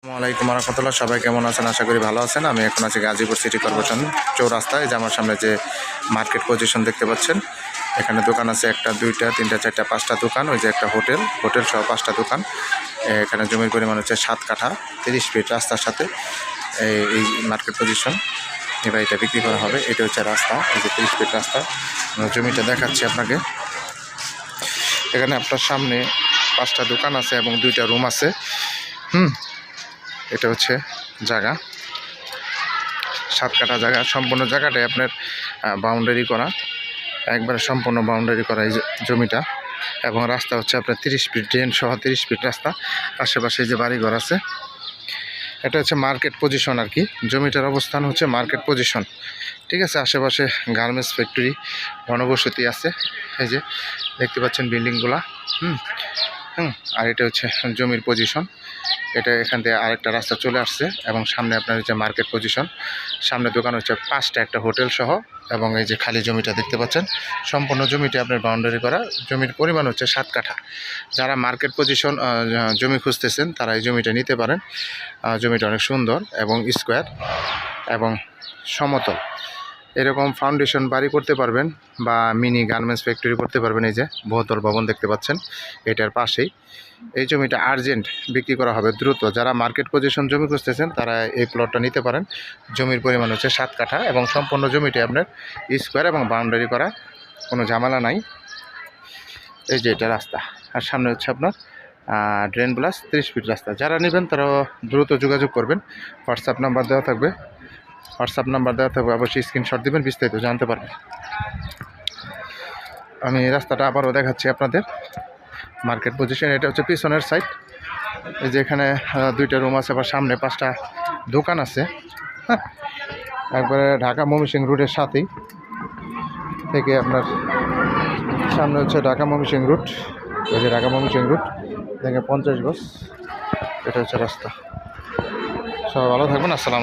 আসসালামু আলাইকুম রহমতুল্লাহ। সবাই কেমন আছেন? আশা করি ভালো আছেন। আমি এখন আছি গাজীপুর সিটি কর্পোরেশন চৌরাস্তায়। যে আমার সামনে যে মার্কেট পজিশন দেখতে পাচ্ছেন, এখানে দোকান আছে 1টা 2টা 3টা 4টা 5টা দোকান। ওই যে একটা হোটেল সহ 5টা দোকান। এখানে জমির পরিমাণ হচ্ছে 7 কাঠা, 30 ফিট রাস্তার সাথে এই মার্কেট পজিশন। এবার এটা বিক্রি করা হবে। এটা হচ্ছে রাস্তা, এই যে 30 ফিট রাস্তা। জমিটা দেখাচ্ছি আপনাকে। এখানে আপনার সামনে 5টা দোকান আছে এবং 2টা রুম আছে। এটা হচ্ছে জায়গা, 7 কাঠা জায়গা। সম্পূর্ণ জায়গাটাই আপনার বাউন্ডারি করা, একবারে সম্পূর্ণ বাউন্ডারি করা এই জমিটা। এবং রাস্তা হচ্ছে আপনার 30 ফিট, ড্রেন সহ 30 ফিট রাস্তা। আশেপাশে যে বাড়িঘর আছে, এটা হচ্ছে মার্কেট পজিশন আর কি। জমিটার অবস্থান হচ্ছে মার্কেট পজিশন, ঠিক আছে। আশেপাশে গার্মেন্টস ফ্যাক্টরি, ঘনবসতি আছে। এই যে দেখতে পাচ্ছেন বিল্ডিংগুলা। আর এটা হচ্ছে জমির পজিশন। এটা এখান থেকে আরেকটা রাস্তা চলে আসছে এবং সামনে আপনার হচ্ছে মার্কেট পজিশন। সামনে দোকান হচ্ছে 5টা, একটা হোটেল সহ। এবং এই যে খালি জমিটা দেখতে পাচ্ছেন, সম্পূর্ণ জমিটি আপনার বাউন্ডারি করা। জমির পরিমাণ হচ্ছে 7 কাঠা। যারা মার্কেট পজিশন জমি খুঁজতেছেন তারা এই জমিটা নিতে পারেন। জমিটা অনেক সুন্দর এবং স্কোয়ার এবং সমতল। এরকম ফাউন্ডেশন বাড়ি করতে পারবেন বা মিনি গার্মেন্টস ফ্যাক্টরি করতে পারবেন। এই যে বহুতল ভবন দেখতে পাচ্ছেন, এটার পাশেই। এই জমিটা আর্জেন্ট বিক্রি করা হবে দ্রুত। যারা মার্কেট পজিশন জমি খুঁজতেছেন তারা এই প্লটটা নিতে পারেন। জমির পরিমাণ হচ্ছে 7 কাঠা এবং সম্পূর্ণ জমিটি আপনার স্কোয়ার এবং বাউন্ডারি করা, কোনো ঝামেলা নাই। এই যে এটা রাস্তা, আর সামনে হচ্ছে আপনার ড্রেন প্লাস 30 ফিট রাস্তা। যারা নেবেন তারা দ্রুত যোগাযোগ করবেন। হোয়াটসঅ্যাপ নাম্বার দেওয়া থাকবে, অবশ্যই স্ক্রিনশট দিবেন, বিস্তারিত জানতে পারবেন। আমি রাস্তাটা আবারও দেখাচ্ছি আপনাদের। মার্কেট পজিশন, এটা হচ্ছে পিছনের সাইড। এই যে এখানে 2টা রুম আছে, আবার সামনে 5টা দোকান আছে। একবারে ঢাকা ময়মনসিংহ রুটের সাথেই থেকে আপনার সামনে হচ্ছে ঢাকা ময়মনসিংহ রুট। এই যে ঢাকা ময়মনসিংহ রুট থেকে 50 গজ। এটা হচ্ছে রাস্তা। সবাই ভালো থাকবেন। আসসালামু আলাইকুম।